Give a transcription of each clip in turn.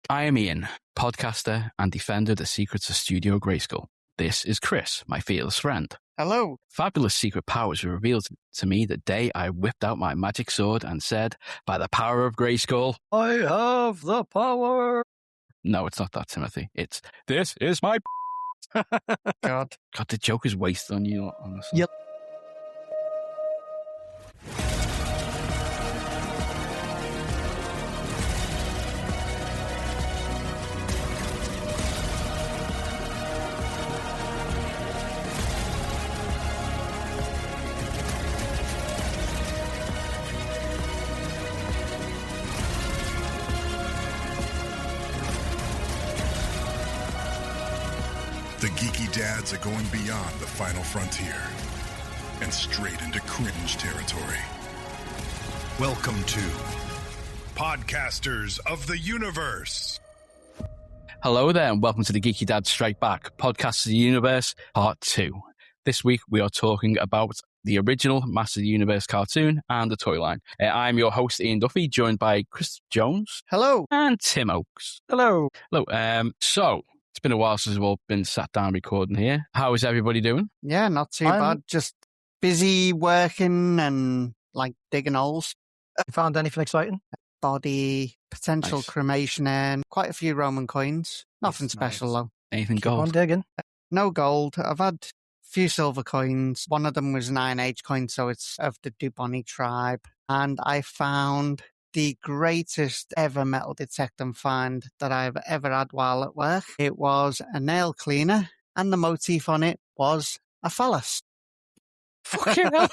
I am Ian, podcaster and defender of the secrets of Studio Grayskull. This is Chris, my fearless friend. Hello. Fabulous secret powers were revealed to me the day I whipped out my magic sword and said, by the power of Grayskull, I have the power. No, it's not that, Timothy. It's, this is my... God, the joke is wasted on you, honestly. Yep. The geeky dads are going beyond the final frontier and straight into cringe territory. Welcome to Podcasters of the Universe. Hello there, and welcome to the Geeky Dad Strike Back, Podcast of the Universe, Part 2. This week we are talking about the original Master of the Universe cartoon and the toy line. I'm your host, Ian Duffy, joined by Chris Jones. hello. And Tim Oakes. Hello. Hello. So, it's been a while since we've all been sat down recording here. How is everybody doing? Yeah, not too bad. Just busy working and digging holes. You found anything exciting? Body, potential Nice. cremation, and quite a few Roman coins. Nothing Nice. special though. Anything Keep on gold? digging. No gold. I've had a few silver coins. One of them was an Iron Age coin, so it's of the Duboni tribe. And I found the greatest ever metal detecting find that I've ever had while at work. It was a nail cleaner, and the motif on it was a phallus. Fucking hell.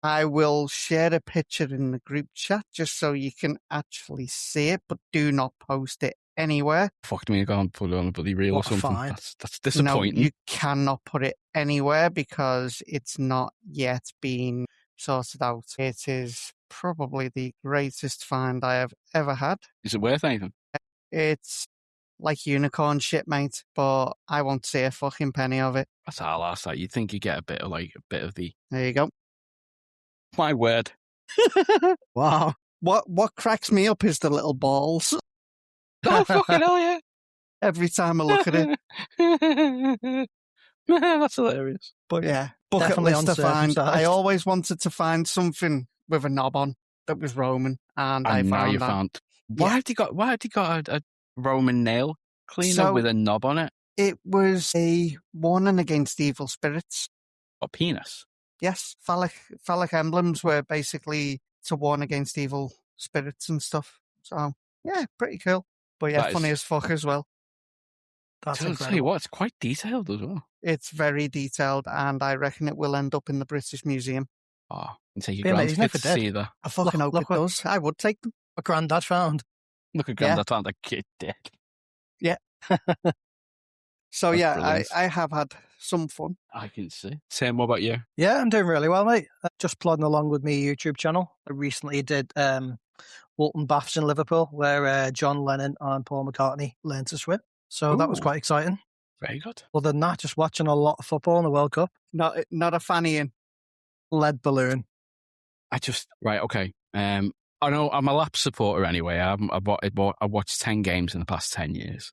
I will share a picture in the group chat just so you can actually see it, but do not post it anywhere. Fucked me, I can't put it on a bloody reel or What a something. find. That's disappointing. No, you cannot put it anywhere because it's not yet been sorted out. It is probably the greatest find I have ever had. Is it worth anything? It's like unicorn shit, mate, but I won't see a fucking penny of it. That's our last night. You'd think you get a bit of the... There you go. My word. Wow. What cracks me up is the little balls. Oh, fucking hell, yeah. Every time I look at it. That's hilarious. But Yeah, bucket definitely list to find. uncircumcised. I always wanted to find something with a knob on that was Roman, and I And now found you that. found... Yeah. Why have you got a Roman nail cleaner So- with a knob on it? It was a warning against evil spirits. Or penis? Yes, phallic emblems were basically to warn against evil spirits and stuff. So yeah, pretty cool. But yeah, That is- funny as fuck as well. That's I'll tell you incredible. what, it's quite detailed as well. It's very detailed, and I reckon it will end up in the British Museum. Oh, and take your Yeah, mate, he's grandkids never to dead. see that. I fucking hope look it what- does. I would take them. My granddad found. Look at Yeah. Granddad found a kid dead. So That's yeah, brilliant. I have had some fun. I can see. Sam, what about you? Yeah, I'm doing really well, mate. Just plodding along with my YouTube channel. I recently did Walton Baths in Liverpool, where John Lennon and Paul McCartney learned to swim. So that was Ooh. quite exciting. Very good. Other than that, just watching a lot of football in the World Cup. Not a fan, Ian. Lead balloon. Right, okay. I know I'm a Laps supporter anyway. I watched 10 games in the past 10 years.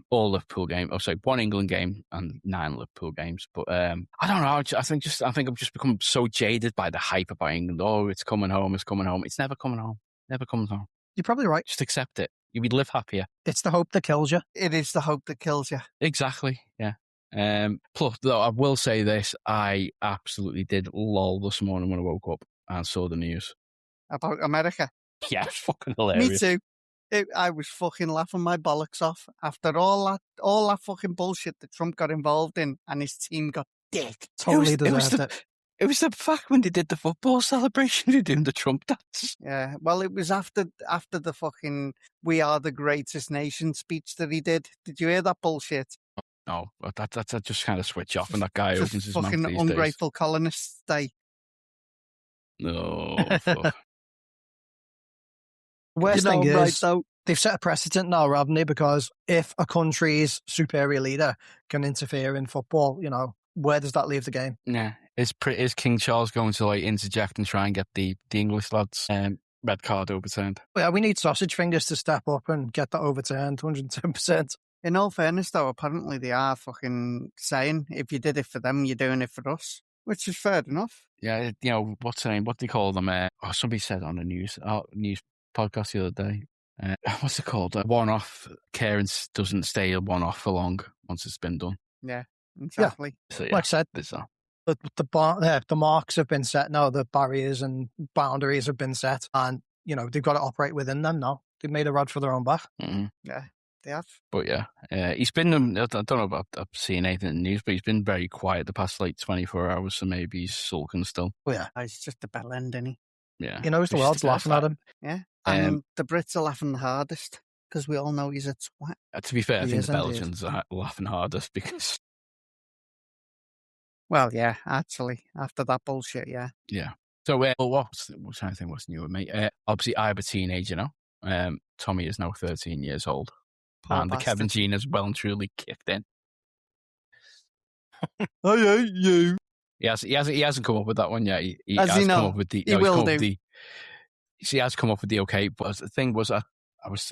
All Liverpool games. Oh, sorry, one England game and 9 Liverpool games. But I don't know. I think I've just become so jaded by the hype about England. Oh, it's coming home. It's coming home. It's never coming home. Never comes home. You're probably right. Just accept it. You would live happier. It's the hope that kills you. It is the hope that kills you. Exactly. Yeah. Plus, though, I will say this: I absolutely did lol this morning when I woke up and saw the news. About America. Yeah, it's fucking hilarious. Me too. I was fucking laughing my bollocks off after all that fucking bullshit that Trump got involved in, and his team got dick. Totally deserved it. It was the fact when they did the football celebration, they doing the Trump dance. Yeah, well, it was after the fucking "We are the greatest nation" speech that he did. Did you hear that bullshit? No, that's I just kind of switch off, and that guy Just opens his mouth fucking these ungrateful colonists. days. No, fuck. Worst thing is, right, though. they've set a precedent now, haven't they? Because if a country's superior leader can interfere in football, where does that leave the game? Yeah, is King Charles going to interject and try and get the English lads red card overturned. But yeah, we need sausage fingers to step up and get that overturned 110%. In all fairness, though, apparently they are fucking saying if you did it for them, you're doing it for us, which is fair enough. Yeah, you know, what's the name? What do they call them? Somebody said on the news podcast the other day. What's it called? One-off. Care doesn't stay a one-off for long once it's been done. Yeah, exactly. So, Like I said, the marks have been set now. The barriers and boundaries have been set, and you know they've got to operate within them now. They've made a rod for their own back. Mm-hmm. Yeah, they have. But yeah, he's been. I don't know about I've seen anything in the news, but he's been very quiet the past like 24 hours. So maybe he's sulking still. Oh yeah, He's just a bell end, isn't he? Yeah, he knows the world's laughing at him. Yeah, and the Brits are laughing the hardest because we all know he's a twat. To be fair, I He think is the indeed. Belgians are laughing hardest because. Well, yeah, actually, after that bullshit, yeah. Yeah. So, what's trying to think what's new with me? Obviously, I have a teenager now. Tommy is now 13 years old. Poor And the bastard. Kevin gene has well and truly kicked in. I hate you. He hasn't come up with that one yet. He As has you come know, up with the. he no, he's will come up do. with the. He has come up with the okay, but the thing was, I was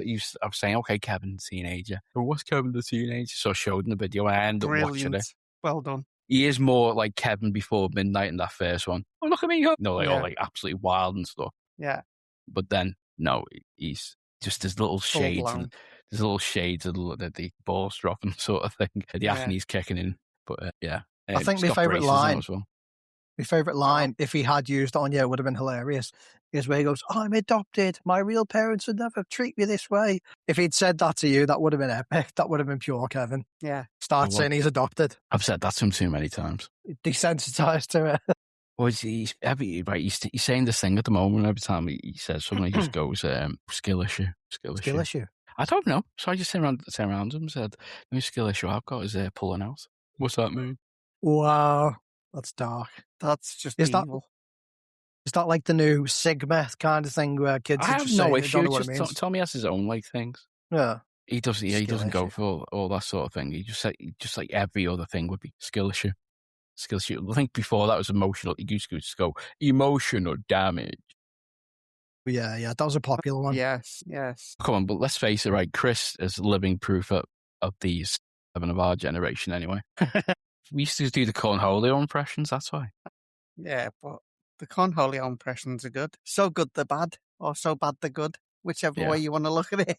saying, okay, Kevin, teenager. But what's Kevin the teenager? So I showed him the video. I ended up watching Brilliant. it. Well done. He is more like Kevin before midnight in that first one. Oh, look at me! No, like all Yeah. like absolutely wild and stuff. Yeah, But then no, he's just there's little shades blown. and there's little shades of the balls dropping sort of thing. The Yeah. acne's kicking in. But yeah, I think he's my got favourite braces now line- as well. My favourite line, if he had used it on you, it would have been hilarious, is where he goes, I'm adopted. My real parents would never treat me this way. If he'd said that to you, that would have been epic. That would have been pure Kevin. yeah. Start Well, saying he's adopted. I've said that to him too many times. Desensitized to it. Well, he's saying this thing at the moment. Every time he says something, he just goes, skill issue. Skill issue. I don't know. So I just turned around to him and said, the only skill issue I've got is pulling out. What's that mean? Wow. That's dark. That's just Is that- evil. Is that like the new Sigma kind of thing where kids I are have just no saying they issue. don't know It's what it just means? Tommy has his own like things. Yeah. He doesn't. Yeah, he Skill doesn't go issue. for all that sort of thing. He just like every other thing would be skill issue. Skill issue. I think before that was emotional. He used to just go emotional damage. Yeah, that was a popular one. Yes. Come on, but let's face it, right? Chris is living proof of these seven of our generation. Anyway, we used to do the Cornholio impressions. That's why. Yeah, but the Cornholio impressions are good. So good they're bad, or so bad they're good, whichever Yeah. way you want to look at it.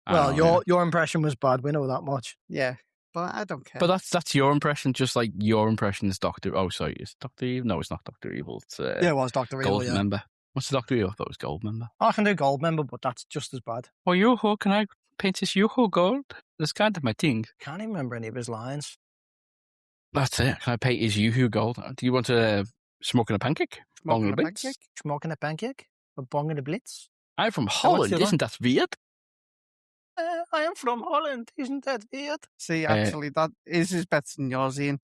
I Well, know, your impression was bad. We know that much. Yeah, but I don't care. but that's your impression. Just like your impression is Doctor. Oh, sorry, it's Doctor Evil. No, it's not Doctor Evil. It's Yeah, it was Dr. Evil, Gold yeah. Member. What's the Doctor Evil? I thought it was Gold Member. I can do Gold Member, but that's just as bad. Oh, Yoo-hoo, can I paint this Yoo-hoo gold? That's kind of my thing. Can't even remember any of his lines. That's it. Can I paint his Yoo-hoo gold? Do you want to smoke in a pancake? Smoking Bong a in a bits? pancake? Smoking a pancake? A bong and a blitz? I'm from Holland. the other Isn't that weird? I am from Holland. Isn't that weird? See, actually, that is better than yours, Ian.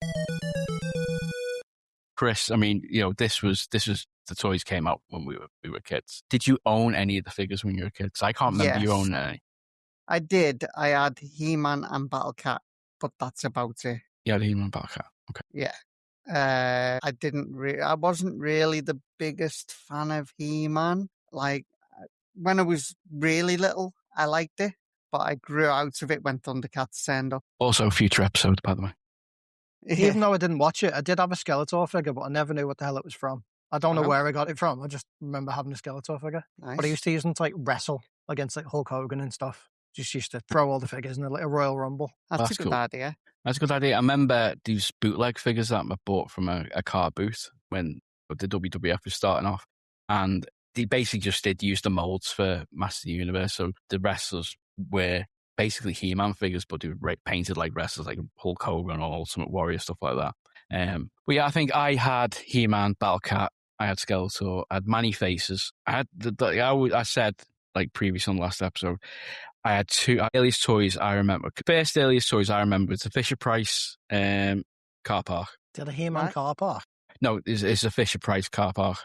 Chris, I mean, you know, this was the toys came out when we were kids. Did you own any of the figures when you were a kid? 'Cause I can't remember you Yes. owning any. I did. I had He-Man and Battle Cat, but that's about it. Yeah, the He-Man Battle. Okay. Yeah. I wasn't really the biggest fan of He-Man. Like, when I was really little, I liked it, but I grew out of it when Thundercats turned up. Also, future episode, by the way. Even though I didn't watch it, I did have a Skeletor figure, but I never knew what the hell it was from. I don't know Wow. where I got it from. I just remember having a Skeletor figure. Nice. But I used to use them to like wrestle against like Hulk Hogan and stuff. Just used to throw all the figures in a little Royal Rumble. That's a That's good cool. idea. That's a good idea. I remember these bootleg figures that I bought from a car booth when the WWF was starting off. And they basically just did use the molds for Master of the Universe. So the wrestlers were basically He-Man figures, but they were painted like wrestlers, like Hulk Hogan or Ultimate Warrior, stuff like that. But yeah, I think I had He-Man, Battle Cat, I had Skeletor, I had Manny Faces. I had I said, like previous on the last episode, I had two earliest toys I remember. First earliest toys I remember was the Fisher Price car park. Did a He-Man Right. car park? No, it's the Fisher Price car park.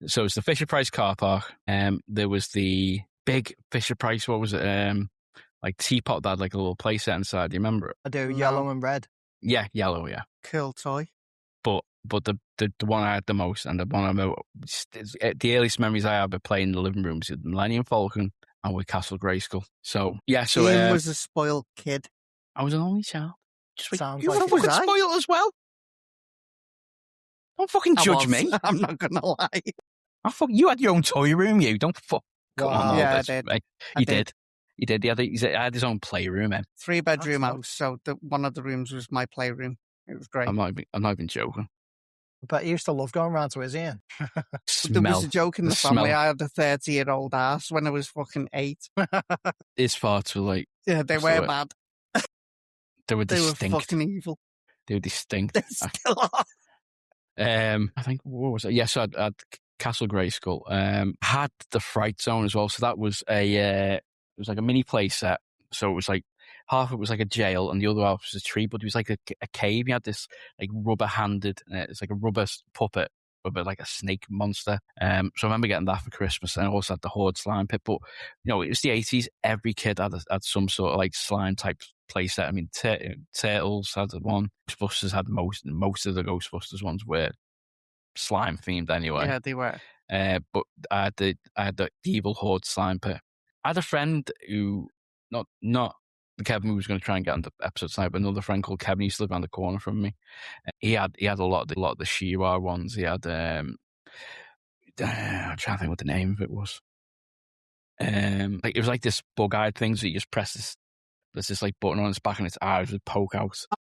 So it's the Fisher Price car park. There was the big Fisher Price, what was it? Like teapot that had like a little playset inside. Do you remember it? I do, No. yellow and red. Yeah, yellow, yeah. Cool toy. But But the one I had the most, and the one I remember, the earliest memories I have of playing in the living rooms with Millennium Falcon and with Castle Grayskull. So yeah, so Ian was a spoiled kid. I was an only child. Just wait, Sounds you like were it. fucking Was I? spoiled as well. Don't fucking judge me. I'm not gonna lie. You had your own toy room. You don't fuck. Come on, Wow. all Yeah, I this, did. mate. I You did. did. He did. He had his own playroom. Man. 3-bedroom That's house, so one of the rooms was my playroom. It was great. I'm not even joking. But he used to love going round to his Ian. There was a joke in the family. smell. I had a 30-year-old ass when I was fucking 8. His farts were like Yeah, they What's were the word? bad. they were They were distinct. fucking evil. They were distinct. They still are. I think what was it? Yes, I had Castle Grayskull. Had the Fright Zone as well. So that was it was like a mini play set. So it was like half of it was like a jail and the other half was a tree, but it was like a cave. You had this like rubber-handed, it's like a rubber puppet with like a snake monster. So I remember getting that for Christmas, and I also had the Horde slime pit. But it was the 80s. Every kid had some sort of like slime type play set. I mean, Turtles had one. Ghostbusters had most of the Ghostbusters ones were slime themed anyway. Yeah, they were. But I had the evil Horde slime pit. I had a friend who not Kevin who was going to try and get on the episode tonight, but another friend called Kevin. He used to live around the corner from me. He had a lot of the She-Ra ones. He had I'm trying to think what the name of it was. Like it was like this bug-eyed thing, so you just press this. There's this like button on its back, and its eyes would poke out.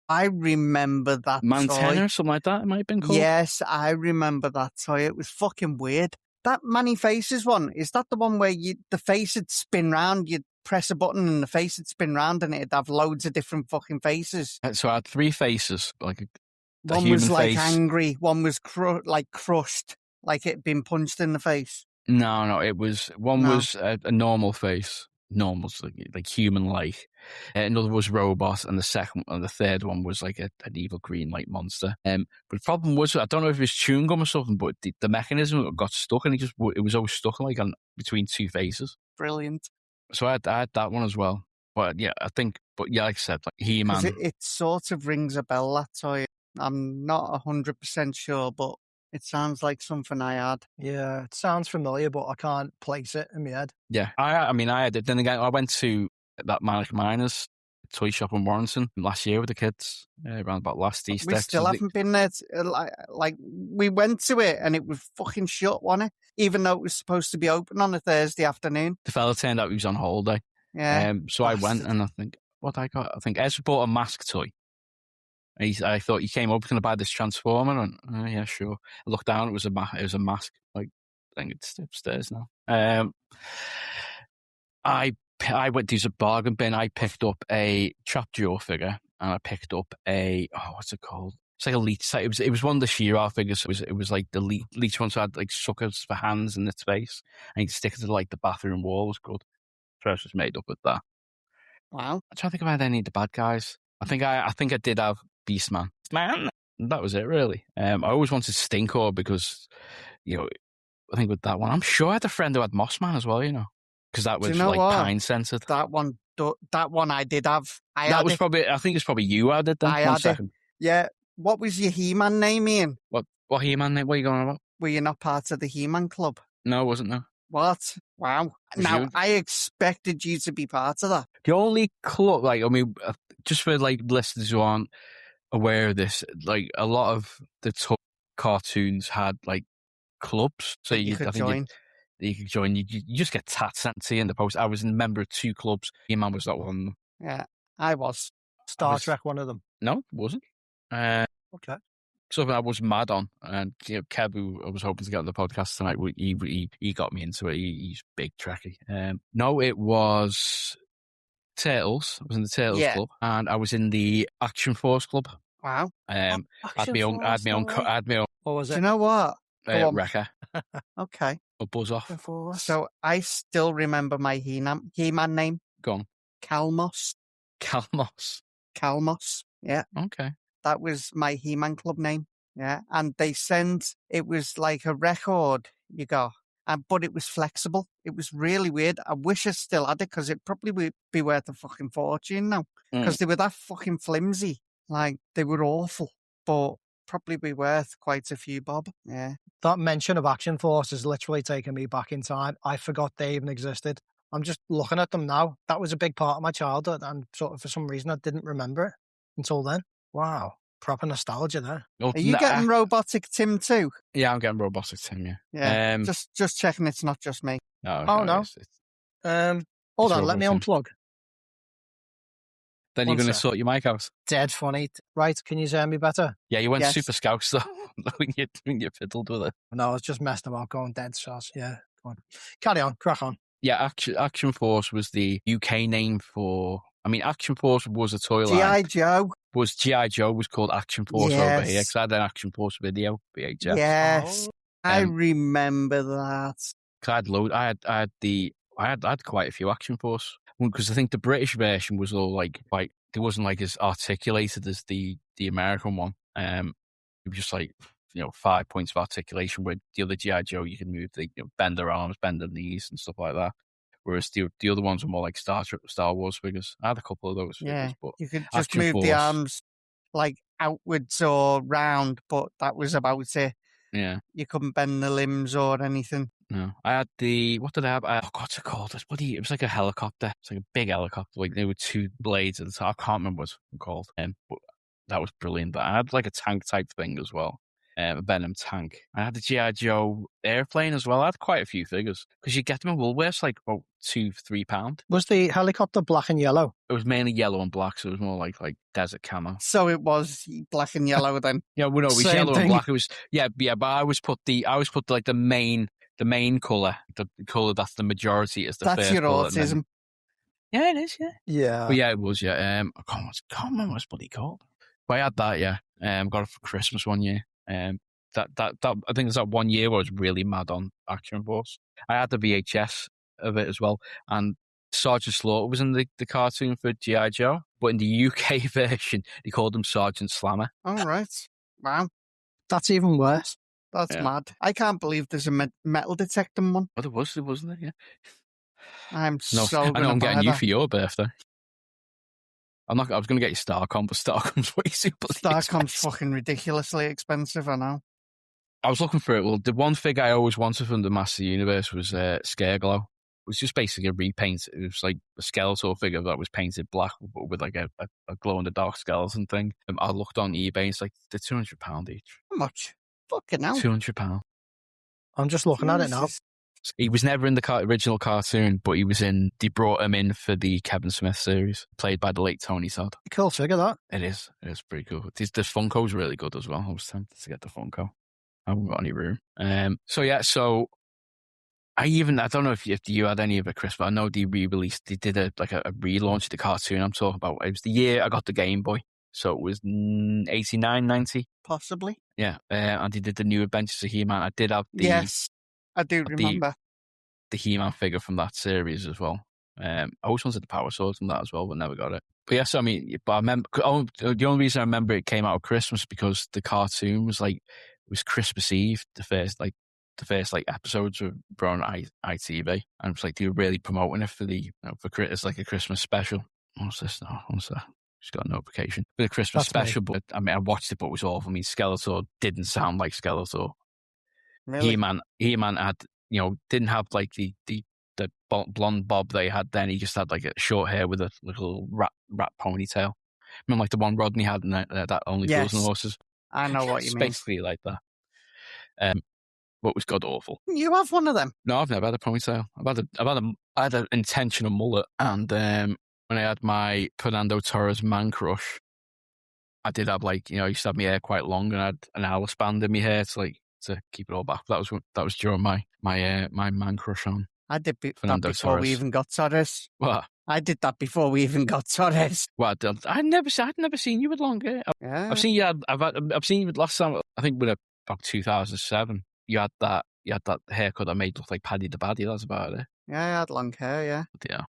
I remember that Mantenna toy. or something like that. It might have been called. Yes, I remember that toy. It was fucking weird. That Manny Faces one, is that the one where the face would spin round, you'd press a button and the face would spin round and it'd have loads of different fucking faces? So I had 3 faces, like a One human was like face. angry, one was crushed, like it'd been punched in the face. No, it was one was a normal face, normal, like human-like. Another was robot, and the third one was like an evil green like monster. But the problem was, I don't know if it was chewing gum or something, but the mechanism got stuck, and it was always stuck like between 2 faces. Brilliant. So I had that one as well. But yeah, like I said, like He-Man. It sort of rings a bell, that toy. I'm not 100% sure, but it sounds like something I had. Yeah, it sounds familiar, but I can't place it in my head. Yeah, I had it. Then again, I went to that Manic Miners toy shop in Warrington last year with the kids, around about last Easter. We still haven't been there. Like, we went to it and it was fucking shut, wasn't it? Even though it was supposed to be open on a Thursday afternoon. The fella turned out he was on holiday. Yeah. So I went, and I think I think Ezra bought a mask toy. I thought he came up, going to buy this Transformer, and yeah, sure. I looked down, it was a mask. Like, I think it's upstairs now. I went to use a bargain bin. I picked up a Trapjaw figure, and I picked up what's it called? It's like a leech. It was one of the She-Ra figures. It was like the leech one, so had like suckers for hands in its face, and you could stick it to like the bathroom wall. It was good. Dress was made up with that. Wow. I'm trying to think if I had any of the bad guys. I think I did have Beastman. That was it, really. I always wanted Stinkor because, I think with that one, I'm sure I had a friend who had Mossman as well, because that was like pine scented. That one I did have. I think it's probably you I did then. I had it. Yeah. What was your He-Man name, Ian? What He-Man name? What are you going about? Were you not part of the He-Man club? No, I wasn't, no. What? Wow. Now, I expected you to be part of that. The only club, just for like listeners who aren't aware of this, like a lot of the top cartoons had like clubs, so you could join. You could join. You just get tats sent to you in the post. I was a member of 2 clubs. He-Man was not one of them. Yeah, I was. Star Trek, one of them. No, it wasn't. Okay. Something I was mad on, and Kev, who I was hoping to get on the podcast tonight, he got me into it. He's big Trekkie. No, it was Turtles. I was in the Turtles club, and I was in the Action Force club. Wow. I had my own. What was it? Do you know what? Wrecker. Okay. Or Buzz Off. So I still remember my He-Man name. Go on. Calmos. Calmos. Yeah. Okay. That was my He-Man club name. Yeah. And it was like a record you got, but it was flexible. It was really weird. I wish I still had it because it probably would be worth a fucking fortune now because they were that fucking flimsy. Like, they were awful. But probably be worth quite a few bob. Yeah. That mention of Action Force has literally taken me back in time. I forgot they even existed. I'm just looking at them now. That was a big part of my childhood, and sort of for some reason I didn't remember it until then. Wow. Proper nostalgia there. Are you getting Robotic Tim too? Yeah, I'm getting Robotic Tim, yeah. Yeah. Just checking it's not just me. No. Hold on, let me unplug. Then you're going to sort your mic out. Dead funny. Right, can you hear me better? Yeah, you went Super Scouts though when you fiddled with it. No, I was just messing about going dead shots. Yeah, go on. Carry on, crack on. Yeah, Action Force was the UK name for... I mean, Action Force was a toy line. G.I. Joe. G.I. Joe was called Action Force over here, because I had an Action Force video, VHS. Yes, I remember that. I had quite a few Action Force, because I think the British version was all like it wasn't like as articulated as the American one. It was just like 5 points of articulation. Where the other G.I. Joe, you can move bend their arms, bend their knees, and stuff like that. Whereas the other ones were more like Star Wars figures. I had a couple of those figures, but you could just move the arms like outwards or round, but that was about it. Yeah, you couldn't bend the limbs or anything. No, I had what did I have? What's it called? It was like a helicopter. It's like a big helicopter. Like there were two blades at the top. I can't remember what it's called. But that was brilliant. But I had like a tank type thing as well. A Venom tank. I had the G.I. Joe airplane as well. I had quite a few figures because you get them in Woolworths like about £2-3. Was the helicopter black and yellow? It was mainly yellow and black, so it was more like desert camo. So it was black and yellow then. Yeah, well, no, it was yellow and black. It was but I always put like the main colour, the colour that's the majority is the that's first your colour. autism. Yeah, it is. Yeah. But yeah, it was. Yeah. I can't remember what it's bloody called. But I had that. Yeah. Got it for Christmas one year. That I think it's that 1 year where I was really mad on Action Force. I had the VHS of it as well, and Sergeant Slaughter was in the cartoon for G.I. Joe, but in the UK version they called him Sergeant Slammer. All right, wow, that's even worse. That's mad. I can't believe there's a metal detecting one. Oh, there wasn't there? Yeah. I know I'm getting you for your birthday. I was going to get you Starcom, but Starcom's way too bloody Starcom's fucking ridiculously expensive, I know. I was looking for it. Well, the one figure I always wanted from the Master Universe was Scareglow. It was just basically a repaint. It was like a skeletal figure that was painted black with like a glow-in-the-dark skeleton thing. I looked on eBay and it's like they're £200 each. How much? Fucking hell. £200. I'm just looking at it now. He was never in the original cartoon, but they brought him in for the Kevin Smith series, played by the late Tony Todd. Cool figure, that. It is pretty cool. The Funko's really good as well. I was tempted to get the Funko. I haven't got any room. So I don't know if you had any of it, Chris, but I know they did a relaunch of the cartoon I'm talking about. It was the year I got the Game Boy. So it was 89, 90. Possibly. Yeah. And they did the New Adventures of He-Man. I did have Yes. I do remember the He-Man figure from that series as well. I always wanted the Power Sword from that as well, but never got it. But yes, I mean, I remember the only reason I remember it came out of Christmas because the cartoon was Christmas Eve. The first episodes were brought on ITV, and it was like they were really promoting it for it's like a Christmas special. What's this now? What's that? Just got a notification for the Christmas special. Me. But I mean, I watched it, but it was awful. I mean, Skeletor didn't sound like Skeletor. Really? He-Man had, didn't have like the blonde bob they had then. He just had like a short hair with a little rat ponytail. Remember like the one Rodney had in that Only Fools and Horses? I know what you mean. Basically like that. But it was god awful. You have one of them? No, I've never had a ponytail. I had an intentional mullet, and when I had my Fernando Torres man crush, I did have I used to have my hair quite long, and I had an Alice band in my hair to keep it all back. That was during my man crush on. I did that before we even got Torres. What? I did that before we even got Torres. Well, I'd never seen you with long hair. Yeah. I've seen you. I've seen you with last time. I think with about 2007. You had that haircut that made look like Paddy the Baddy. That's about it. Yeah, I had long hair. Yeah. Yeah.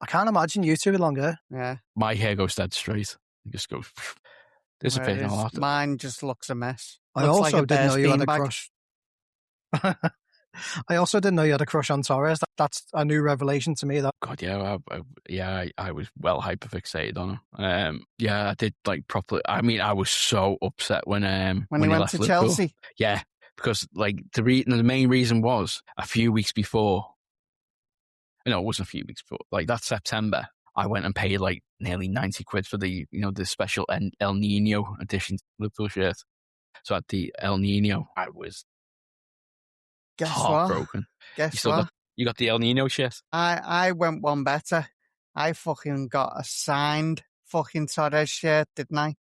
I can't imagine you two with long hair. Yeah. My hair goes dead straight. It just goes. Mine just looks a mess. I also didn't know you had a crush. I also didn't know you had a crush on Torres. That's a new revelation to me. That God, yeah, I was well hyperfixated on him. Yeah, I did like properly. I mean, I was so upset when When he he went left to Liverpool. Chelsea. Yeah, because like the main reason was a few weeks before. No, it wasn't a few weeks before. Like that September, I went and paid like nearly 90 quid for the the special El Nino edition Liverpool shirt. So at the El Nino, I was Guess heartbroken. what? You got the El Nino shirt? I went one better. I fucking got a signed fucking Torres shirt, didn't I?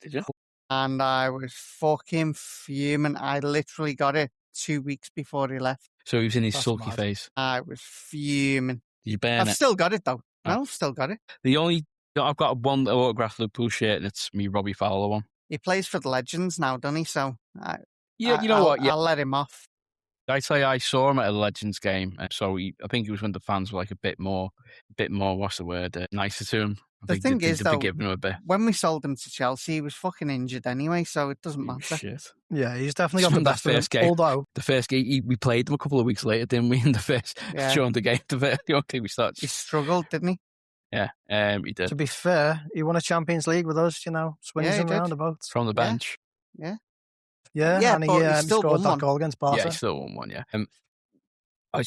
Did you? And I was fucking fuming. I literally got it 2 weeks before he left. So he was in his That's sulky mad. face. I was fuming. Did you burn I've it? still got it though. Oh. No, I've still got it. I've got one autographed Liverpool shirt, and it's me Robbie Fowler one. He plays for the Legends now, doesn't he? So Yeah, you know what? Yeah, I'll let him off. I tell you, I saw him at a Legends game, so I think it was when the fans were like a bit more. What's the word? Nicer to him. The thing is, though, forgiven him a bit. when we sold him to Chelsea, he was fucking injured anyway, so it doesn't matter. Shit. Yeah, he's definitely got From the that best of first him. game. Although The first game, we played them a couple of weeks later, didn't we? In the first during the game, the only game we started. He struggled, didn't he? Yeah, he did to be fair, he won a Champions League with us. Swings Yeah, he and did. roundabouts. from the bench. Yeah, Yeah, and he but he still scored won that one. goal against Yeah, Barca. he still won one. Yeah,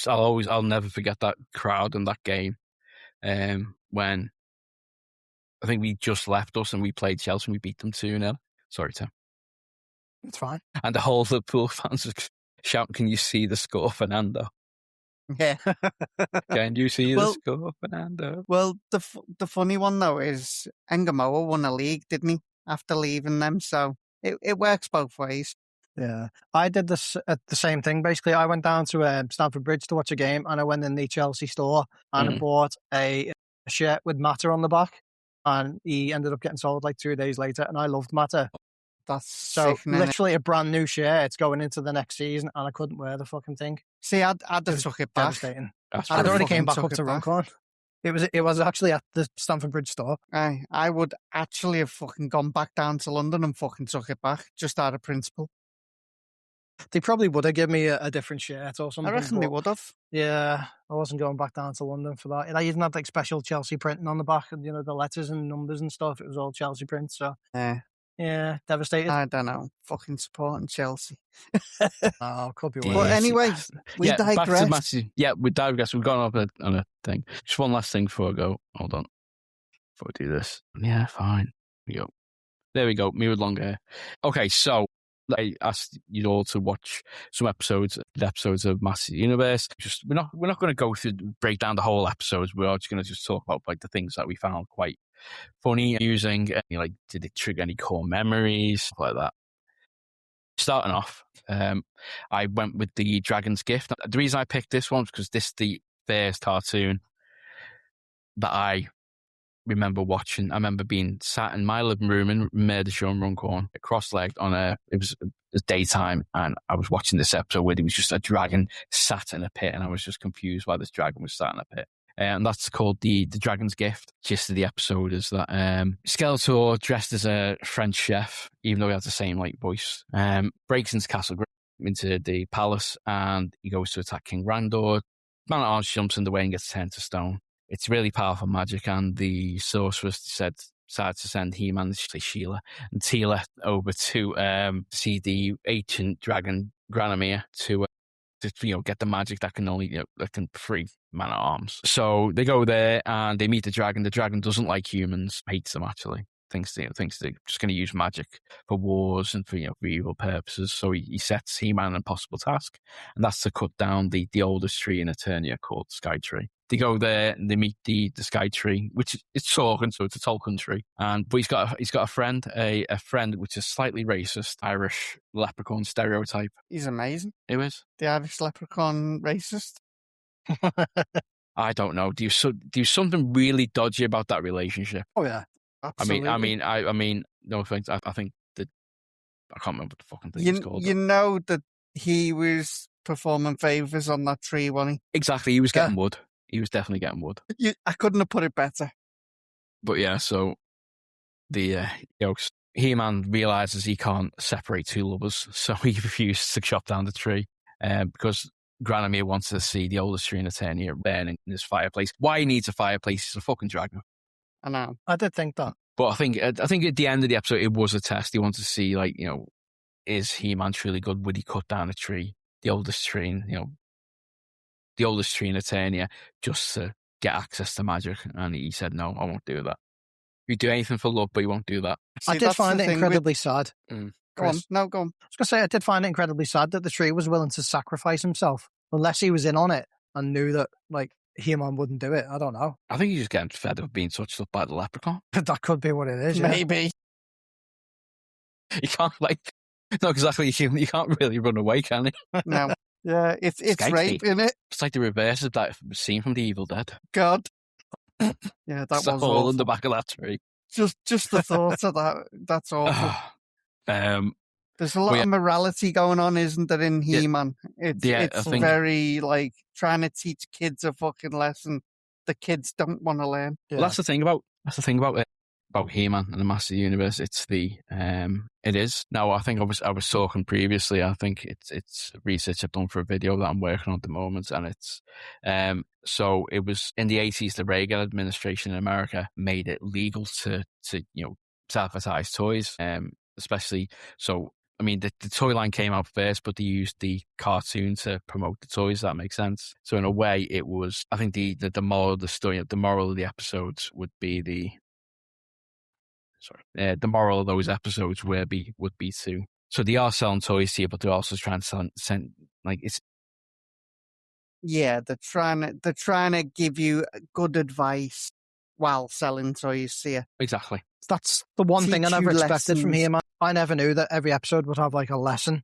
I'll never forget that crowd and that game. When I think we just left us and we played Chelsea and we beat them 2-0. Sorry, Tim. It's fine. And the whole Liverpool fans were shouting, "Can you see the score, Fernando? Yeah. Can you see Well- the score, Fernando?" Well, the funny one though is Engamoa won a league, didn't he? After leaving them, so it works both ways. Yeah, I did this at the same thing. Basically, I went down to Stamford Bridge to watch a game, and I went in the Chelsea store and I bought a shirt with Mata on the back, and he ended up getting sold like 2 days later. And I loved Mata, That's so sickening. literally a brand new shirt. It's going into the next season, and I couldn't wear the fucking thing. See, I'd have took it back. Devastating. That's I'd I'd already fucking came back took up it to back. Runcorn. It was actually at the Stamford Bridge store. I would actually have fucking gone back down to London and fucking took it back, just out of principle. They probably would have given me a different shirt or something. I reckon they but would have. Yeah, I wasn't going back down to London for that. And I even had like special Chelsea printing on the back, and the letters and numbers and stuff. It was all Chelsea print. So yeah, devastated. I don't know. Fucking supporting Chelsea. Oh, could be Yeah. worse. But anyway, we back to digress. Matthew. Yeah, we digress. We've gone off on a thing. Just one last thing before I go. Hold on. Before I do this. Yeah, fine. There we go. Me with long hair. Okay, so I asked you all to watch some episodes of Massive Universe. We're not going to break down the whole episodes. We're just going to talk about like the things that we found quite funny, amusing. Like, did it trigger any core memories, stuff like that. Starting off, I went with the Dragon's Gift. The reason I picked this one was because this is the first cartoon that I remember watching. I remember being sat in my living room in Merseyshire and Runcorn, cross-legged it was daytime, and I was watching this episode where there was just a dragon sat in a pit, and I was just confused why this dragon was sat in a pit. And that's called the Dragon's Gift. Gist of the episode is that Skeletor, dressed as a French chef, even though he has the same like voice, breaks into Castle into the palace, and he goes to attack King Randor. Man-at-Arms jumps in the way and gets turned to stone. It's really powerful magic, and the sorceress decided to send He-Man, Sheila, and Teela over to see the ancient dragon Granomir to get the magic that can only that can free Man-at-Arms. So they go there and they meet the dragon. The dragon doesn't like humans, hates them actually. Thinks they're just going to use magic for wars and for evil purposes. So he sets He-Man an impossible task, and that's to cut down the oldest tree in Eternia called Sky Tree. They go there and they meet the Sky Tree, which it's Tolkien, so it's a Tolkien tree. But he's got a friend, a friend which is slightly racist, Irish leprechaun stereotype. He's amazing. Who is? The Irish leprechaun racist. I don't know. Do you something really dodgy about that relationship? Oh yeah, absolutely. I mean, no offense. I think that I can't remember what the fucking thing is called. You know that he was performing favours on that tree, wasn't he? Exactly. He was getting wood. He was definitely getting wood. I couldn't have put it better. But yeah, so the He-Man realizes he can't separate two lovers, so he refuses to chop down the tree because Granomir wanted to see the oldest tree in Eternia burning in his fireplace. Why he needs a fireplace? He's a fucking dragon. I know. I did think that. But I think at the end of the episode, it was a test. He wanted to see, like, you know, is He-Man truly good? Would he cut down a tree, the oldest tree in Eternia, just to get access to magic? And he said, no, I won't do that. You do anything for love, but you won't do that. See, I did that's find the it thing incredibly sad. Go on. Chris. No, go on. I was going to say, I did find it incredibly sad that the tree was willing to sacrifice himself, unless he was in on it and knew that, like, He-Man wouldn't do it. I don't know. I think he's just getting fed of being touched up by the leprechaun. That could be what it is. Yeah. Maybe. You can't, like, no, exactly. You can't really run away, can you? No. Yeah, it's Skanky. rape, isn't it? It's like the reverse of that scene from The Evil Dead. God. Yeah, that It's was all awful. in the back of that tree. Just the thought of that. That's awful. There's a lot of morality going on, isn't there, in He-Man? It's I think- very, like, trying to teach kids a fucking lesson the kids don't want to learn. Yeah. Well, that's the thing about it, about He-Man and the Master Universe. It's it is. Now, I think I was talking previously. I think it's research I've done for a video that I'm working on at the moment, and it's so it was in the 80s. The Reagan administration in America made it legal to advertise toys, especially so. I mean, the toy line came out first, but they used the cartoon to promote the toys. That makes sense. So in a way, it was. I think the moral of the story, the moral of the episodes would be the moral of those episodes would be to. So they are selling toys to you, but they're also trying to send like it's. Yeah, they're trying to give you good advice while selling toys to you. Exactly. That's the one thing I Teach never you expected from lessons. He-Man. I never knew that every episode would have like a lesson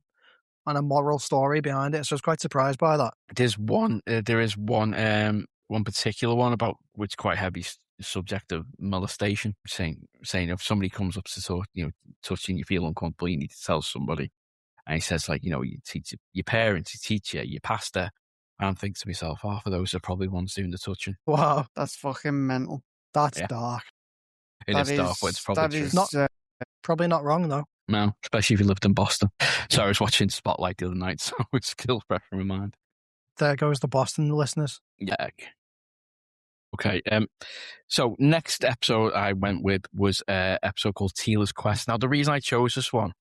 and a moral story behind it, so I was quite surprised by that. There is one particular one about which quite heavy subject of molestation, saying if somebody comes up to talk, touching you, feel uncomfortable, you need to tell somebody. And he says, like, you teach your parents, your teacher, your pastor. And I'm thinking to myself, half of those are probably ones doing the touching. Wow, That's fucking mental. that's Yeah. dark. It is dark, but it's probably true. Not- Probably not wrong though. No, especially if you lived in Boston. So I was watching Spotlight the other night, so it's still fresh in my mind. There goes the Boston listeners. Yeah. Okay. So next episode I went with was an episode called Teela's Quest. Now the reason I chose this one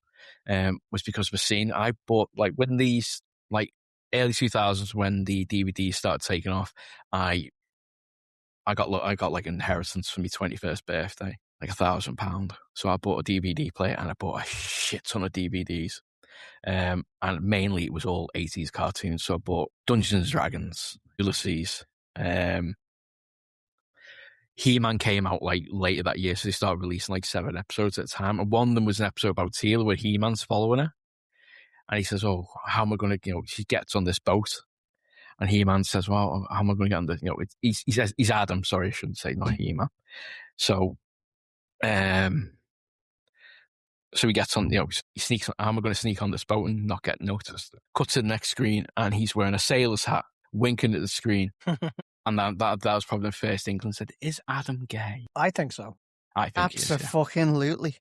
was because of a scene I bought, like when these like early 2000s when the DVDs started taking off. I got like inheritance for my 21st birthday, like £1,000. So I bought a DVD player and I bought a shit ton of DVDs. And mainly it was all 80s cartoons. So I bought Dungeons and Dragons, Ulysses. He-Man came out like later that year, so they started releasing like 7 episodes at a time. And one of them was an episode about Teela where He-Man's following her. And he says, "Oh, how am I going to, she gets on this boat." And He-Man says, "Well, how am I going to get on the, he says, he's Adam, sorry, I shouldn't say not He-Man." So, so he gets on, he sneaks on, how am I going to sneak on this boat and not get noticed? Cut to the next screen and he's wearing a sailor's hat, winking at the screen. And that was probably the first England said, "Is Adam gay?" I think so. I think he is. Absolutely.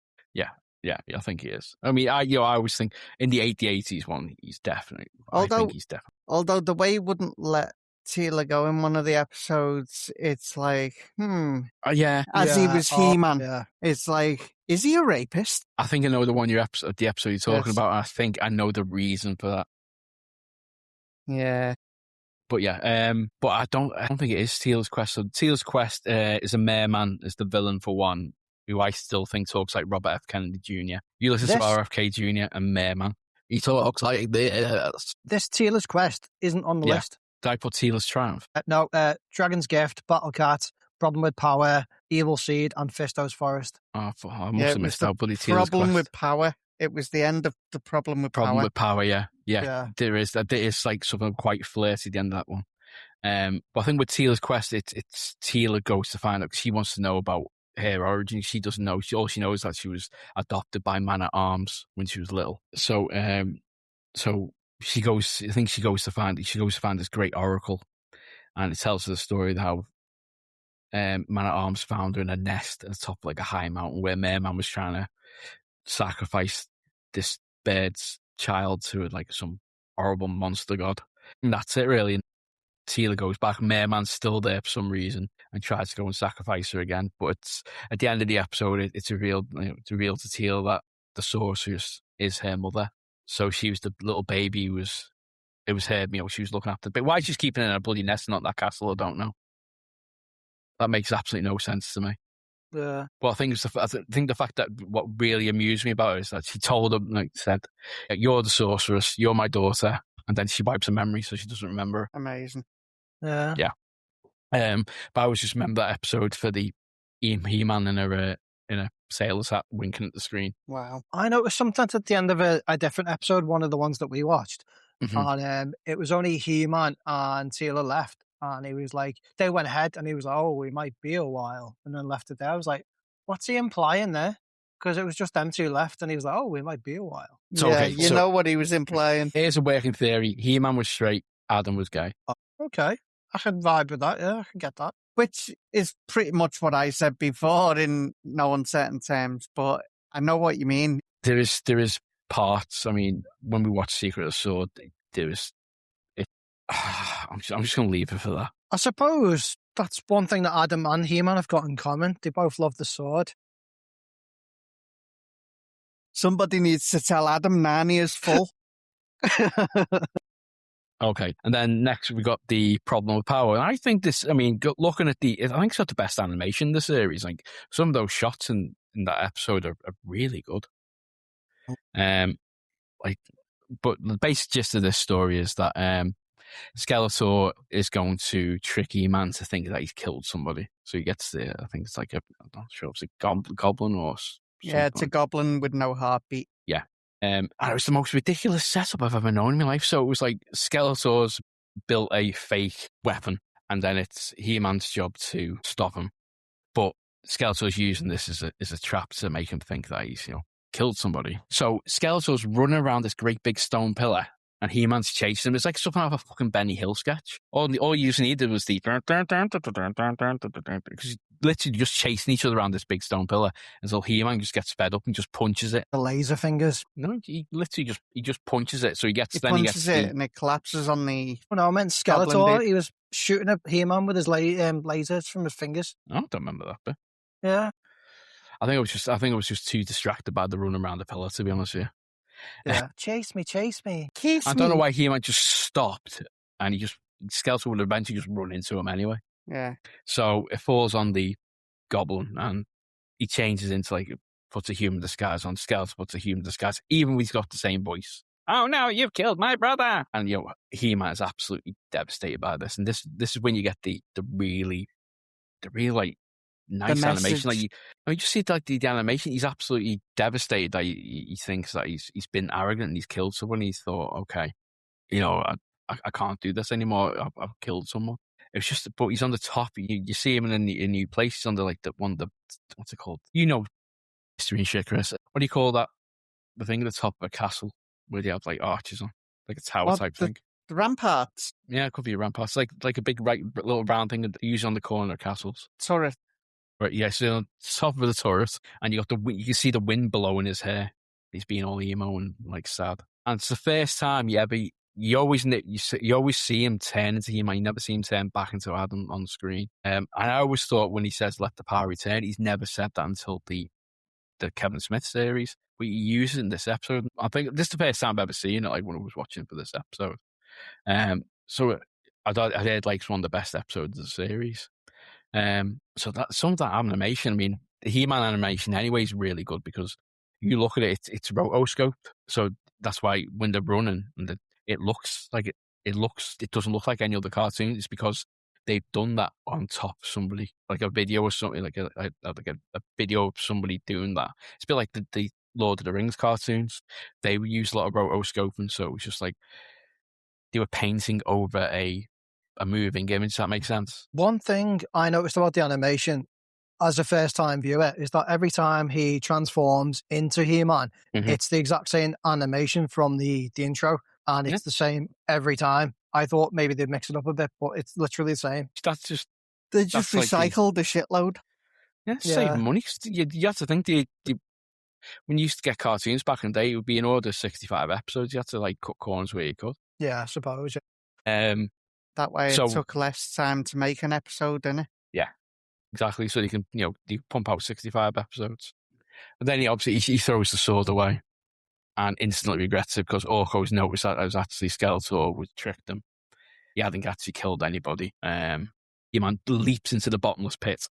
Yeah, I think he is. I mean, I always think in the 80s one, he's definitely. I think he's definitely. Although the way he wouldn't let Teela go in one of the episodes, it's like, Yeah, as he was He-Man, Yeah. it's like, is he a rapist? I think I know the episode you're talking Yes. about. I think I know the reason for that. Yeah. But yeah, but I don't think it is Teela's Quest. So Teela's Quest is a merman is the villain for one, who I still think talks like Robert F. Kennedy Jr. Ulysses This- RFK Jr. and Merman. He talks like this. This Teela's Quest isn't on the Yeah. list. Did I put Teela's Triumph? No, Dragon's Gift, Battle Cat, Problem with Power, Evil Seed, and Fisto's Forest. Oh, I Yeah, must it have was mist the out bloody Teela's Problem Quest. with power. It was the end of the problem with Problem power. with Power, yeah. Yeah. There is like something quite flirty at the end of that one. But I think with Teela's Quest, it's Teela goes to find out because she wants to know about her origin. She doesn't know. All she knows is that she was adopted by Man-at-Arms when she was little. So, so she goes. I think she goes to find this great oracle, and it tells her the story of how Man-at-Arms found her in a nest at the top of like a high mountain where Merman was trying to sacrifice this bird's child to like some horrible monster god. And that's it, really. And Teela goes back. Merman's still there for some reason and tries to go and sacrifice her again. But it's at the end of the episode, it's revealed, it's revealed to Teela that the sorceress is her mother. So she was the little baby who was. It was her, she was looking after. But why she's keeping it in a bloody nest and not that castle, I don't know. That makes absolutely no sense to me. Yeah. But I think the fact that what really amused me about it is that she told him, said, "You're the sorceress, you're my daughter," and then she wipes her memory so she doesn't remember her. Amazing. Yeah. Yeah. But I always just remember that episode for the He-Man in a sailor's hat winking at the screen. Wow. I noticed something at the end of a different episode, one of the ones that we watched. Mm-hmm. And it was only He-Man and Teela left. And he was like, they went ahead and he was like, oh, we might be a while. And then left it there. I was like, what's he implying there? Because it was just them two left. And he was like, oh, we might be a while. So, yeah, okay, you know what he was implying. Here's a working theory. He-Man was straight, Adam was gay. Okay. I can vibe with that. Yeah, I can get that. Which is pretty much what I said before in no uncertain terms, but I know what you mean. There is parts. I mean, when we watched Secret of the Sword, there is it. I'm just going to leave it for that. I suppose that's one thing that Adam and He-Man have got in common. They both love the sword. Somebody needs to tell Adam Narnia's full. Okay, and then next we got the problem with power. And I think this, looking at I think it's got the best animation in the series. Like some of those shots in that episode are really good. But the basic gist of this story is that Skeletor is going to trick He-Man to think that he's killed somebody. So he gets I think it's like I'm not sure if it's a goblin or something. Yeah, it's a goblin with no heartbeat. Yeah. And it was the most ridiculous setup I've ever known in my life. So it was like Skeletor's built a fake weapon, and then it's He-Man's job to stop him. But Skeletor's using this as a trap to make him think that he's killed somebody. So Skeletor's running around this great big stone pillar, and He-Man's chasing him. It's like something out of a fucking Benny Hill sketch. All you needed was the because he's literally just chasing each other around this big stone pillar until He-Man just gets fed up and just punches it. The laser fingers. No, he literally just punches it. So he gets it and it collapses on the. Oh, no, I meant Skeletor. He was shooting at He-Man with his lasers from his fingers. I don't remember that bit. Yeah. I think it was just too distracted by the run around the pillar, to be honest with you. Yeah. Chase me. I don't know why He-Man just stopped, and Skeletor would eventually just run into him anyway. Yeah. So it falls on the goblin, and he changes into puts a human disguise on. Skeletor puts a human disguise, even when he's got the same voice. Oh no, you've killed my brother! And He-Man is absolutely devastated by this. And this is when you get the really nice animation. You just see the animation. He's absolutely devastated that he thinks that he's been arrogant and he's killed someone. He thought, okay, I can't do this anymore. I've killed someone. It's just, but he's on the top. You see him in a new place. He's under what's it called? History and shit, Chris. What do you call that? The thing at the top of a castle where they have arches on, like a tower type thing. The ramparts. Yeah, it could be a rampart. It's like a big little round thing that they use on the corner of castles. Turret. Right, yeah, so on top of the turret, and you can see the wind blowing his hair. He's being all emo and sad. And it's the first time you always see him turn into He-Man. You never see him turn back into Adam on the screen. And I always thought when he says "let the power return," he's never said that until the Kevin Smith series. But he uses it in this episode. I think this is the first time I've ever seen it. When I was watching for this episode. So I thought it's one of the best episodes of the series. So that some of that animation, the He-Man animation anyway is really good because you look at it, it's rotoscoped. So that's why when they're running and it doesn't look like any other cartoon. It's because they've done that on top of somebody, like a video or something, like a video of somebody doing that. It's a bit like the Lord of the Rings cartoons. They would use a lot of rotoscoping, so it was just like they were painting over a moving image. Does that make sense? One thing I noticed about the animation as a first-time viewer is that every time he transforms into He-Man, it's the exact same animation from the intro, and it's the same every time. I thought maybe they'd mix it up a bit, but it's literally the same. They just recycled the shitload. Yeah, save money. You have to think when you used to get cartoons back in the day, it would be in order of 65 episodes. You had to cut corners where you could. Yeah, I suppose. That way So- it took less time to make an episode, didn't it? Exactly. So you can pump out 65 episodes. But then he throws the sword away and instantly regrets it because Orko's noticed that it was actually Skeletor who tricked him. He hadn't actually killed anybody. He-Man leaps into the bottomless pit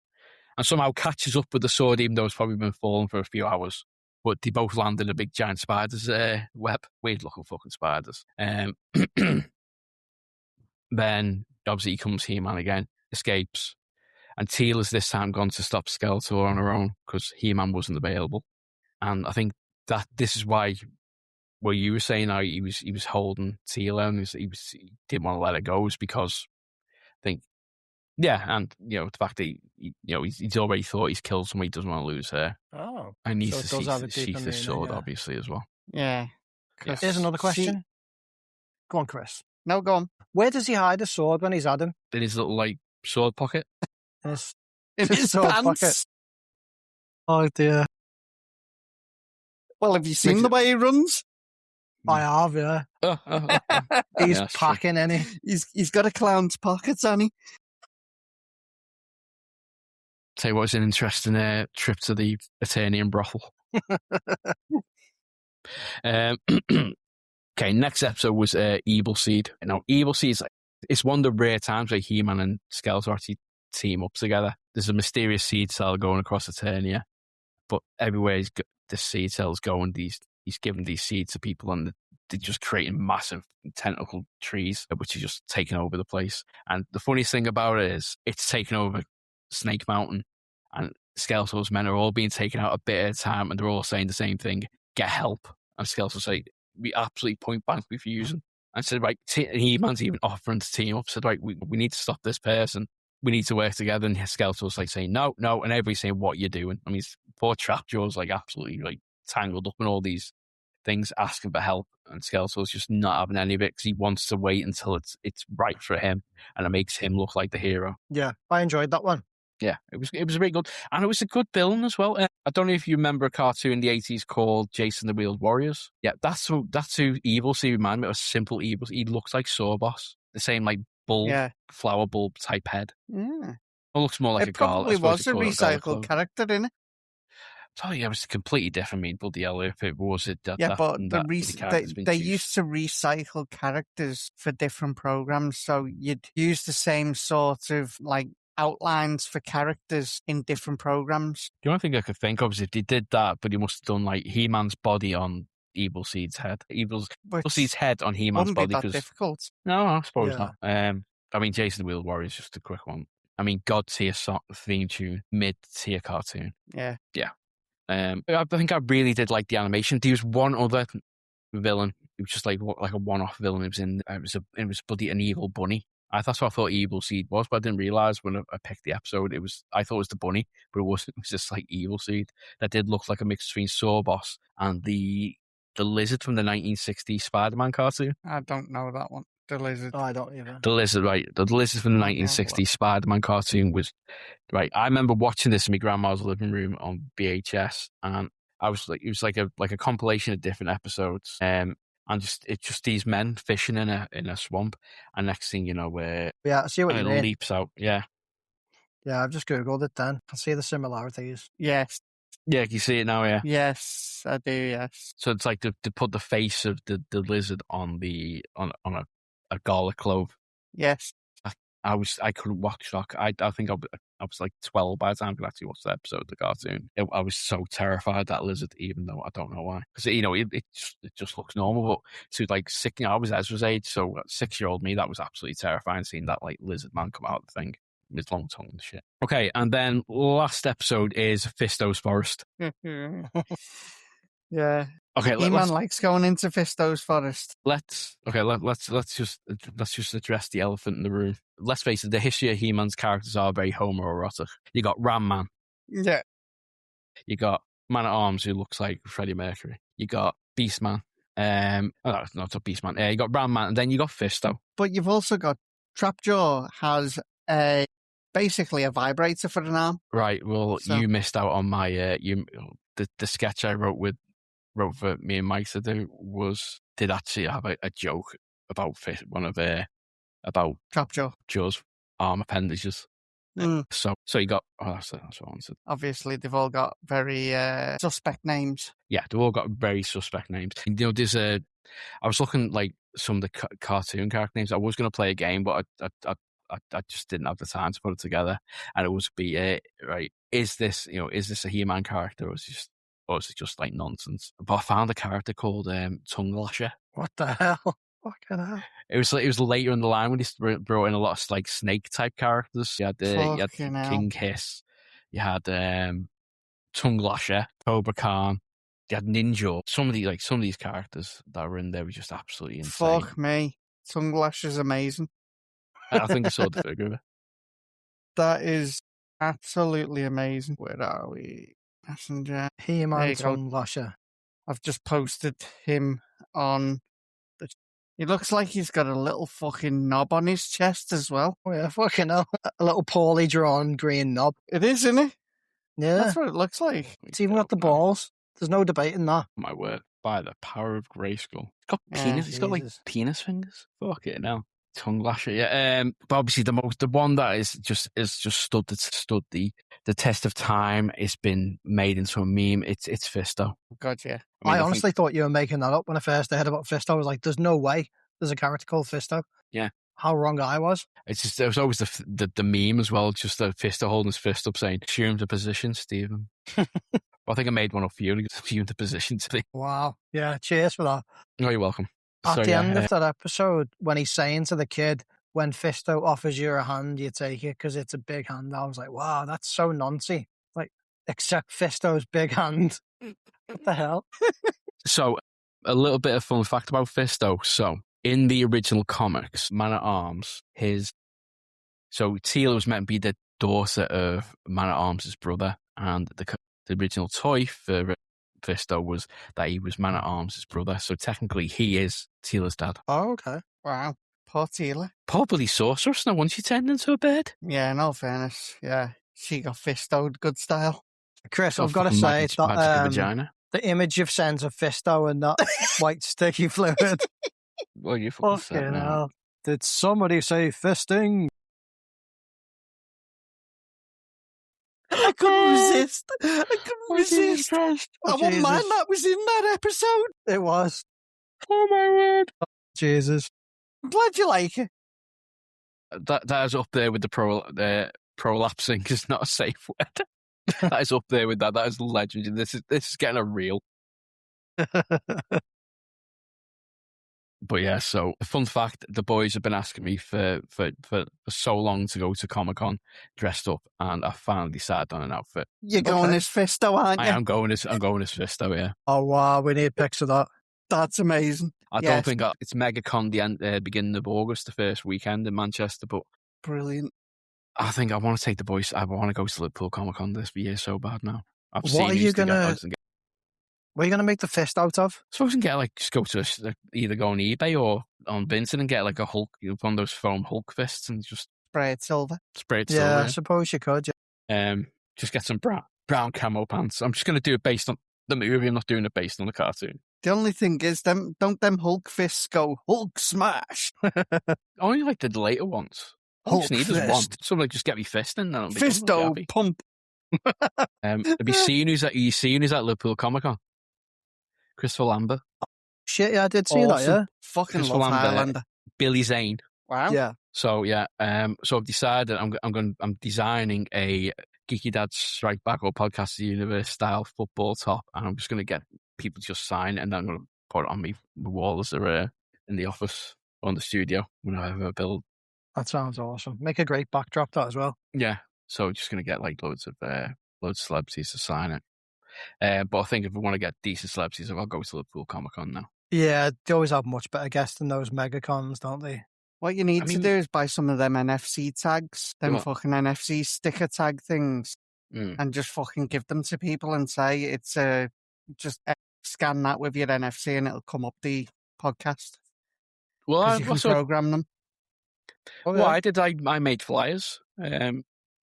and somehow catches up with the sword, even though it's probably been falling for a few hours. But they both land in a big giant spider's web. Weird looking fucking spiders. Then obviously he comes He-Man again, escapes. And Teal has this time gone to stop Skeletor on her own because He-Man wasn't available. And I think that this is why what you were saying how he was holding Teal and he didn't want to let her go was because I think, and the fact that he's already thought he's killed someone, he doesn't want to lose her. Oh. And he needs So it does have to a deeper sheath this meaning, sword, yeah. obviously, as well. Yeah. Yeah. Here's another question. Go on, Chris. No, go on. Where does he hide his sword when he's had him? In his little sword pocket. In his, In his sword pants. pocket. Oh dear. Well, have you seen the way he runs? I have, yeah. He's Yeah, that's true. packing, ain't he? He's got a clown's pocket, hasn't he? Tell you what, it's an interesting trip to the Eternian brothel. Okay, next episode was Evil Seed. Now, Evil Seed, it's one of the rare times where He-Man and Skeletor actually team up together. There's a mysterious seed cell going across Eternia, but everywhere the seed cell's going, he's giving these seeds to people and they're just creating massive tentacle trees, which are just taking over the place. And the funniest thing about it is it's taken over Snake Mountain, and Skeletor's men are all being taken out a bit at a time, and they're all saying the same thing: get help. And Skeletor say, we absolutely point blank refusing. And said, right, He-Man's even offering to team up. Said, right, we need to stop this person. We need to work together. And Skeletor's like saying, no, and everybody's saying, what you're doing. I mean, poor Trapjaw's like absolutely like tangled up in all these things, asking for help. And Skeletor's just not having any of it because he wants to wait until it's right for him, and it makes him look like the hero. Yeah, I enjoyed that one. Yeah, it was really good, and it was a good villain as well. I don't know if you remember a cartoon in the 80s called Jason the Wheeled Warriors. Yeah, that's who Evil Seed reminded me of. A simple evil. He looks like Sawboss, the same like bulb, flower bulb type head. Yeah. It looks more like It probably was a recycled character, didn't it? Oh yeah, it was completely different. I mean, bloody hell, if it was it. But they used to recycle characters for different programs, so you'd use the same sort of like outlines for characters in different programs. The only thing I could think of is if they did that, but he must have done like He-Man's body on Evil Seed's head, Evil Seed's head on He-Man's body. Wouldn't be that difficult. No, I suppose not. I mean, Jason the Wheeled Warrior is just a quick one. I mean, God tier theme tune, mid tier cartoon. Yeah. I think I really did like the animation. There was one other villain. It was just like a one-off villain. It was bloody an evil bunny. That's what I thought Evil Seed was, but I didn't realize when I picked the episode I thought it was the bunny, but it wasn't. It was just like Evil Seed that did look like a mix between Sawboss and the lizard from the 1960s Spider-Man cartoon. I don't know that one. The lizard. Oh, I don't either. The lizard, right? The lizard from the 1960s Spider-Man cartoon was right. I remember watching this in my grandma's living room on VHS, and I was like, it was like a compilation of different episodes. And it's just these men fishing in a swamp, and next thing you know, I see what you mean. It leaps out. Yeah, I've just googled it. Then I see the similarities. Yes. Yeah, you see it now. Yeah. Yes, I do. Yes. So it's like to put the face of the lizard on a garlic clove. Yes. I couldn't watch that. I think I was like 12 by the time I could actually watch the episode of the cartoon. I was so terrified of that lizard, even though I don't know why. Because it just looks normal. But to like I was Ezra's age, so 6-year-old me, that was absolutely terrifying seeing that like lizard man come out of the thing with his long tongue and shit. Okay, and then last episode is Fisto's Forest. Yeah. Okay, He-Man likes going into Fisto's forest. Let's just address the elephant in the room. Let's face it, the history of He-Man's characters are very homoerotic. You got Ram Man. Yeah. You got Man at Arms, who looks like Freddie Mercury. You got Beast Man. Not Beast Man. You got Ram Man, and then you got Fisto. But you've also got Trapjaw has basically a vibrator for an arm. Right. Well, you missed out on my the sketch I wrote for me and Mike to do did actually have a joke about one of about Chopjaw. Jaw's arm appendages. Mm. So you got, that's what I wanted. Obviously, they've all got very suspect names. Yeah, they've all got very suspect names. You know, I was looking like some of the cartoon character names. I was going to play a game, but I just didn't have the time to put it together. And it was right. Is this a He-Man character, or is it just like nonsense? But I found a character called Tongue-Lasher. What the hell? Fucking hell. It was later in the line when he brought in a lot of like snake type characters. You had King Hiss, you had Tongue-Lasher, Cobra Khan, you had Ninja. Some of these characters that were in there were just absolutely insane. Fuck me, Tongue-Lasher's amazing. I think I saw the figure of it. That is absolutely amazing. Where are we? Messenger. He-Man Tongue-Lasher. I've just posted him on. He looks like he's got a little fucking knob on his chest as well. Oh yeah, fucking hell. A little poorly drawn green knob. It is, isn't it? Yeah. That's what it looks like. It's even got the balls. There's no debating that. My word. By the power of Grayskull. He's got Yeah, penis. He's got like penis fingers. Fuck it now. Tongue-Lasher, yeah. But obviously the one that is just stood the test of time. It's been made into a meme. It's Fisto. God, yeah. I honestly thought you were making that up when I first heard about Fisto. I was like, "There's no way there's a character called Fisto." Yeah. How wrong I was. It's just there was always the meme as well. Just the Fisto holding his fist up, saying, "Assume the position, Stephen." I think I made one up for you to assume the position to be. Wow. Yeah. Cheers for that. Oh, you're welcome. At the end of that episode, when he's saying to the kid, when Fisto offers you a hand, you take it because it's a big hand. I was like, wow, that's so noncy. Like, except Fisto's big hand. What the hell? So, a little bit of fun fact about Fisto. So, in the original comics, Man-at-Arms, so Teela was meant to be the daughter of Man-at-Arms' brother, and the original toy for Fisto was that he was Man-at-Arms' brother, so technically he is Teela's dad. Oh, okay. Wow. Poor Teela. Probably sorceress now once she turned into a bird. Yeah, in all fairness, yeah. She got Fisto'd good style. Chris, I've got to say that the image you've sent of Fisto and that white sticky fluid. Well, you fucking hell. Did somebody say fisting? I couldn't resist. I couldn't resist. I wouldn't mind that was in that episode. It was. Oh my word. Oh, Jesus. I'm glad you like it. That is up there with the prolapsing is not a safe word. That is up there with that. That is legendary. This is getting a reel. But yeah, so fun fact, the boys have been asking me for so long to go to Comic-Con dressed up, and I finally decided on an outfit. You're going as Fisto, aren't you? I'm going as Fisto, yeah. Oh wow, we need pics of that. That's amazing. I don't think it's MegaCon the beginning of August, the first weekend in Manchester, but brilliant. I think I want to take the boys. I want to go to Liverpool Comic-Con this year so bad now. What are you gonna make the fist out of? So I can just go to either go on eBay or on Vinted and get like a Hulk, one of those foam Hulk fists and just spray it silver. Yeah, I suppose you could. Yeah. Just get some brown camo pants. I'm just going to do it based on the movie. I'm not doing it based on the cartoon. The only thing is, don't them Hulk fists go Hulk smash? Only like the later ones. All you need is one. Somebody just get me fist in. Fisto pump. Have you seen who's at Liverpool Comic Con? Christopher Lambert. Shit, yeah, I did see that. Yeah, fucking love Highlander. Billy Zane. Wow. Yeah. So yeah, so I've decided I'm designing a Geeky Dad Strike Back or Podcast of the Universe style football top, and I'm just going to get people to just sign it, and then I'm going to put it on my wall as they're in the office or in the studio when I have a build. That sounds awesome. Make a great backdrop that as well. Yeah. So just going to get like loads of celebrities to sign it. But I think if we want to get decent celebrities, I'll go to Liverpool Comic Con now. Yeah, they always have much better guests than those megacons, don't they? What you need to do is buy some of them NFC tags, fucking NFC sticker tag things, and just fucking give them to people and say it's just scan that with your NFC and it'll come up the podcast. Well, you can program them. Well, I made flyers when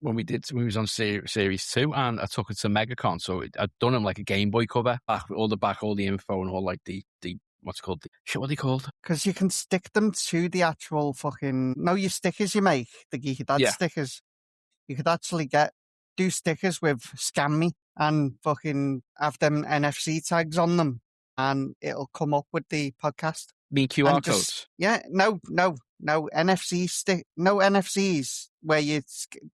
we was on series 2, and I took it to MegaCon. So I'd done them like a Game Boy cover, all the info and all like the what's it called? Shit, what are they called? Because you can stick them to the actual fucking... No, your stickers you make, the Geeky Dad stickers. You could actually do stickers with Scan Me and fucking have them NFC tags on them, and it'll come up with the podcast. Mean QR codes? Yeah, no NFC no NFCs where you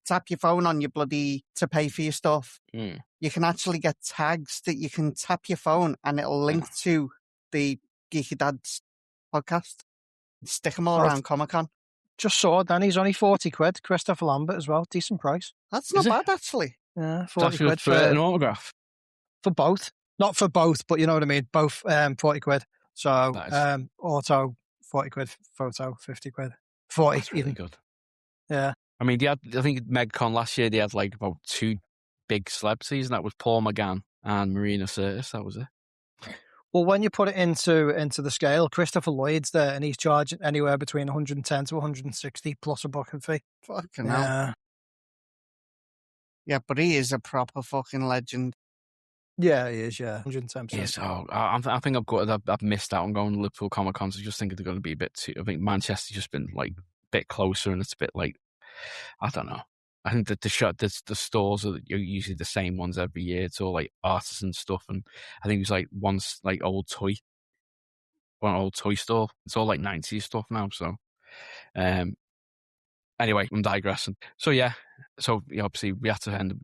tap your phone on your bloody to pay for your stuff. You can actually get tags that you can tap your phone and it'll link to the Geeky Dad's podcast. Stick them all around Comic-Con. Just saw Danny's only 40 quid. Christopher Lambert as well. Decent price. That's not bad, actually. Yeah, 40 quid for an autograph. For both. Not for both, but you know what I mean. Both 40 quid. So, auto, 40 quid. Photo, 50 quid. 40 That's really good. Yeah. I mean, I think MegCon last year, they had like about 2 big celebrities, and that was Paul McGann and Marina Sirtis. That was it. Well, when you put it into the scale, Christopher Lloyd's there, and he's charging anywhere between 110 to 160 plus a booking fee. Fucking hell. Yeah, but he is a proper fucking legend. Yeah, he is, 110%. Yes, I think I've missed out on going to Liverpool Comic Cons. I just think they're going to be a bit too... I think Manchester's just been like a bit closer, and it's a bit like... I don't know. I think that the stores are usually the same ones every year. It's all like artisan stuff, and I think it was like one old toy store. It's all like 90s stuff now. So, anyway, I'm digressing. So obviously we have to end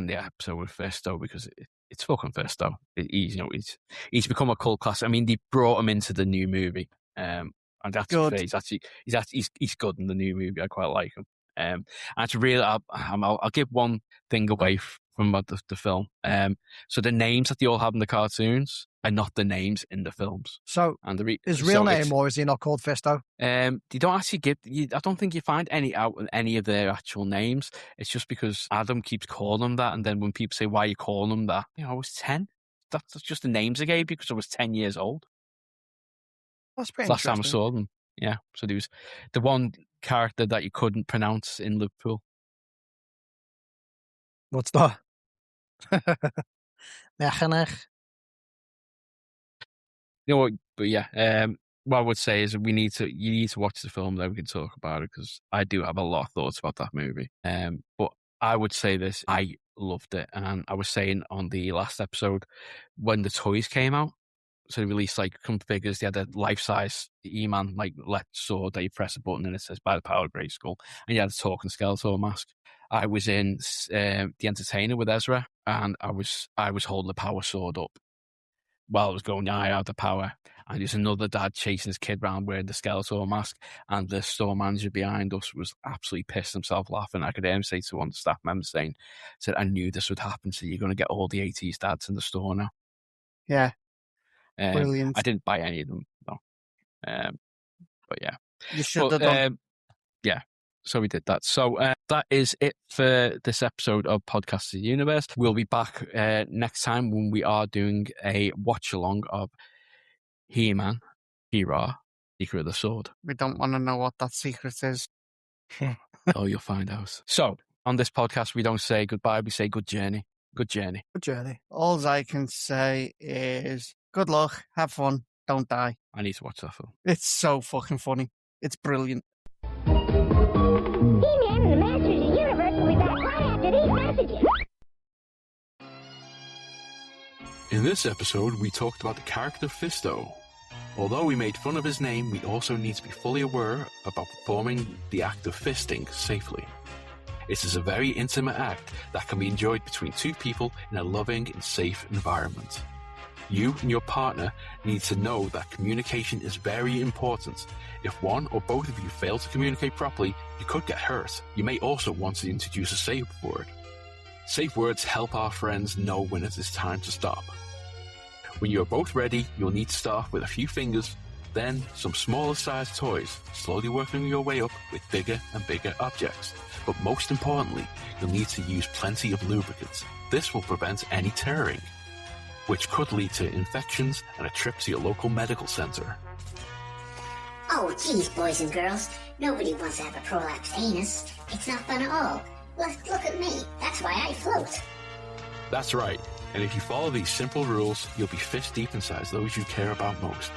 the episode with Fisto because it's fucking Fisto. He's become a cult classic. I mean, they brought him into the new movie, and that's good. He's good in the new movie. I quite like him. And it's really, I'll give one thing away from the film. So the names that they all have in the cartoons are not the names in the films. So his real name, or is he not called Fisto? They don't actually I don't think you find any of their actual names. It's just because Adam keeps calling them that, and then when people say, why are you calling them that? I was 10. That's just the names I gave you because I was 10 years old. That's pretty Last time I saw them. Yeah, so there was the one character that you couldn't pronounce in Liverpool. What's that? Mechanech. You know what? But yeah, what I would say is you need to watch the film, then we can talk about it, because I do have a lot of thoughts about that movie. But I would say this: I loved it, and I was saying on the last episode when the toys came out. So they released like some figures. They had a life-size E-Man like sword that you press a button and it says "By the Power of Grayskull," and you had a talking Skeletor mask. I was in The Entertainer with Ezra, and I was holding the power sword up while I was going, I have the power. And there's another dad chasing his kid around wearing the Skeletor mask, and the store manager behind us was absolutely pissed himself laughing. I could hear him say to one of the staff members said, I knew this would happen, so you're going to get all the 80s dads in the store now. Yeah. Brilliant. I didn't buy any of them, though. But yeah. You should have done. Yeah. So we did that. So that is it for this episode of Podcast of the Universe. We'll be back next time when we are doing a watch-along of He-Man, He-Ra, Secret of the Sword. We don't want to know what that secret is. Oh, you'll find out. So, on this podcast, we don't say goodbye, we say good journey. Good journey. Good journey. All I can say is good luck, have fun, don't die. I need to watch that film. It's so fucking funny. It's brilliant. He-Man and the Masters of the Universe will be back right after these messages. In this episode, we talked about the character Fisto. Although we made fun of his name, we also need to be fully aware about performing the act of fisting safely. It is a very intimate act that can be enjoyed between two people in a loving and safe environment. You and your partner need to know that communication is very important. If one or both of you fail to communicate properly, you could get hurt. You may also want to introduce a safe word. Safe words help our friends know when it is time to stop. When you are both ready, you'll need to start with a few fingers, then some smaller sized toys, slowly working your way up with bigger and bigger objects. But most importantly, you'll need to use plenty of lubricants. This will prevent any tearing, which could lead to infections and a trip to your local medical center. Oh, geez, boys and girls. Nobody wants to have a prolapsed anus. It's not fun at all. Look at me. That's why I float. That's right. And if you follow these simple rules, you'll be fist deep inside those you care about most.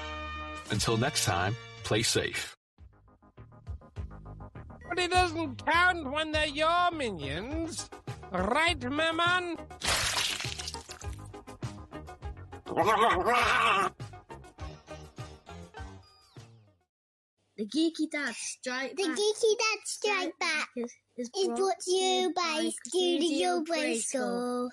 Until next time, play safe. But it doesn't count when they're your minions. Right, my man? The Geeky Dad Strike The Back Geeky Dad Strike Back is is brought to you by Studio Brainstorm.